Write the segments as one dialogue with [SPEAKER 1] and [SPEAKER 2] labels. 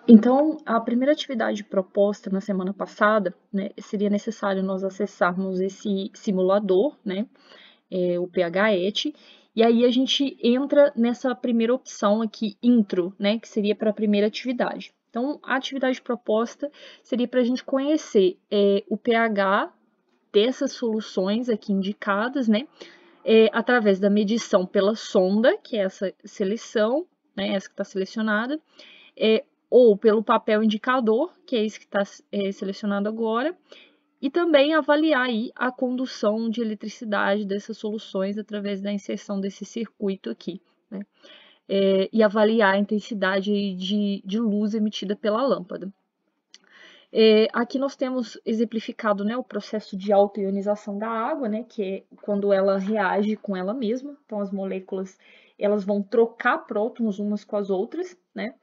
[SPEAKER 1] Então, a primeira atividade proposta na semana passada, né, seria necessário nós acessarmos esse simulador, né, o PHET, e aí a gente entra nessa primeira opção aqui, intro, né, que seria para a primeira atividade. Então, a atividade proposta seria para a gente conhecer o pH dessas soluções aqui indicadas, né, através da medição pela sonda, que é essa seleção, né, essa que está selecionada, ou pelo papel indicador, que é esse que está selecionado agora, e também avaliar aí a condução de eletricidade dessas soluções através da inserção desse circuito aqui, né? E avaliar a intensidade de luz emitida pela lâmpada. Aqui nós temos exemplificado, né, o processo de autoionização da água, né, que é quando ela reage com ela mesma. Então, as moléculas elas vão trocar prótons umas com as outras, né?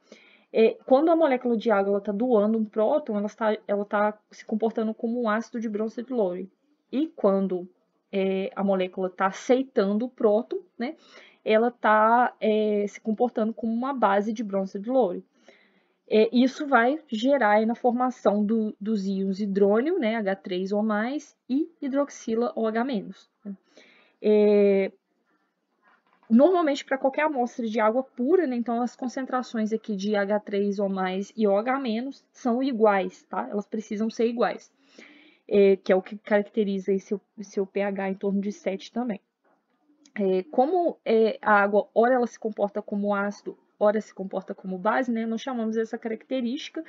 [SPEAKER 1] Quando a molécula de água está doando um próton, ela tá se comportando como um ácido de Bronsted-Lowry. E quando a molécula está aceitando o próton, né, ela está se comportando como uma base de Bronsted-Lowry. Isso vai gerar aí na formação dos íons hidrônio, né, H3 ou mais, e hidroxila OH-. Normalmente, para qualquer amostra de água pura, né, então as concentrações aqui de H3 ou mais e OH- são iguais, tá? Elas precisam ser iguais, que é o que caracteriza esse seu pH em torno de 7 também. Como a água, ora ela se comporta como ácido, ora se comporta como base, né, nós chamamos essa característica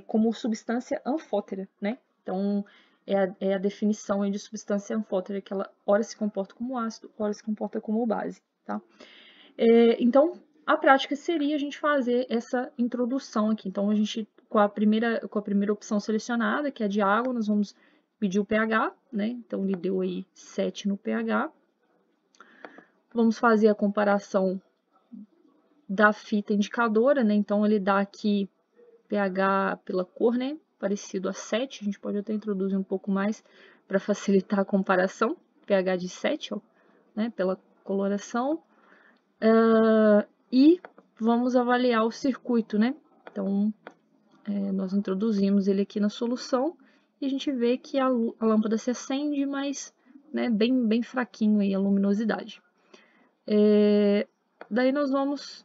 [SPEAKER 1] como substância anfótera, né? Então, é a definição de substância anfótera, que ela ora se comporta como ácido, ora se comporta como base, tá? Então, a prática seria a gente fazer essa introdução aqui. Então, a gente, com a primeira opção selecionada, que é de água, nós vamos medir o pH, né? Então, ele deu aí 7 no pH. Vamos fazer a comparação da fita indicadora, né? Então, ele dá aqui pH pela cor, né? Parecido a 7. A gente pode até introduzir um pouco mais para facilitar a comparação. pH de 7, ó, né? Pela coloração. E vamos avaliar o circuito, né? Então, nós introduzimos ele aqui na solução e a gente vê que a lâmpada se acende, mas né, bem fraquinho aí a luminosidade. Daí nós vamos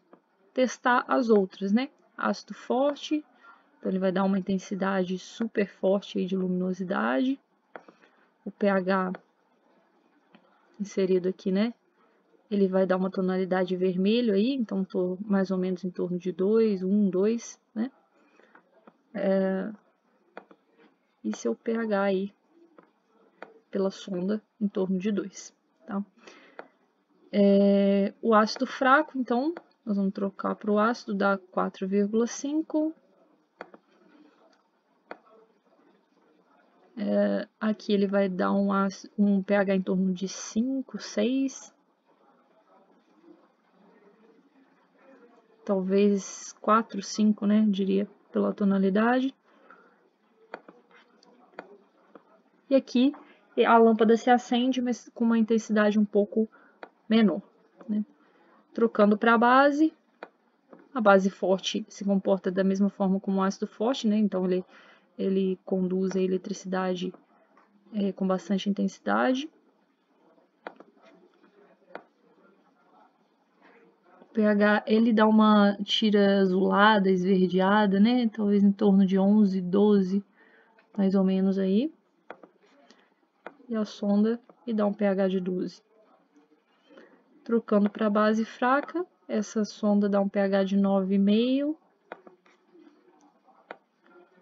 [SPEAKER 1] testar as outras, né? Ácido forte, então ele vai dar uma intensidade super forte aí de luminosidade. O pH inserido aqui, né? Ele vai dar uma tonalidade vermelho aí, então tô mais ou menos em torno de 2, 1, 2, né? E seu pH aí pela sonda em torno de 2, tá? O ácido fraco, então, nós vamos trocar para o ácido, dá 4,5. Aqui ele vai dar um pH em torno de 5, 6. Talvez 4, 5, né, diria, pela tonalidade. E aqui a lâmpada se acende, mas com uma intensidade um pouco menor, né? Trocando para a base forte se comporta da mesma forma como o ácido forte, né? Então ele conduz a eletricidade com bastante intensidade. O pH ele dá uma tira azulada, esverdeada, né? Talvez em torno de 11, 12, mais ou menos aí. E a sonda e dá um pH de 12. Trocando para a base fraca, essa sonda dá um pH de 9,5.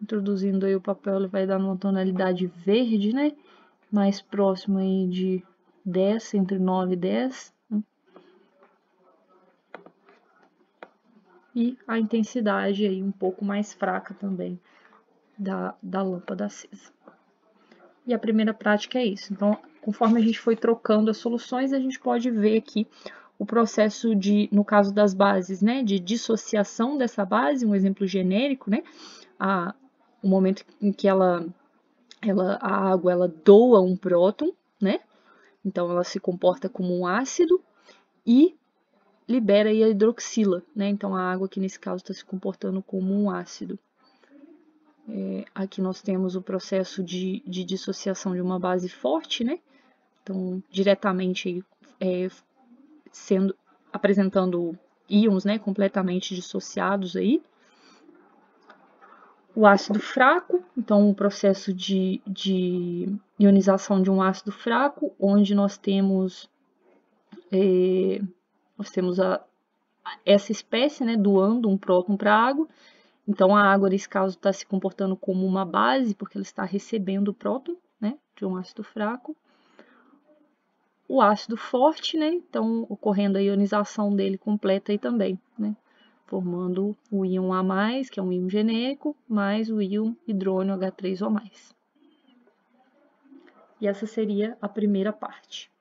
[SPEAKER 1] Introduzindo aí o papel, ele vai dar uma tonalidade verde, né? Mais próximo aí de 10, entre 9 e 10. Né? E a intensidade aí um pouco mais fraca também da lâmpada acesa. E a primeira prática é isso. Então, conforme a gente foi trocando as soluções, a gente pode ver aqui o processo de, no caso das bases, né, de dissociação dessa base, um exemplo genérico, né, o momento em que a água ela doa um próton, né, então ela se comporta como um ácido, e libera aí a hidroxila, né? Então a água aqui nesse caso está se comportando como um ácido. Aqui nós temos o processo de dissociação de uma base forte, né? Então, diretamente apresentando íons, né, completamente dissociados aí. O ácido fraco, então o processo de ionização de um ácido fraco, onde nós temos essa espécie, né, doando um próton para a água. Então a água nesse caso está se comportando como uma base, porque ela está recebendo o próton, né, de um ácido fraco. O ácido forte, né, então ocorrendo a ionização dele completa aí também, né, formando o íon A+, que é um íon genérico, mais o íon hidrônio H3O+. E essa seria a primeira parte.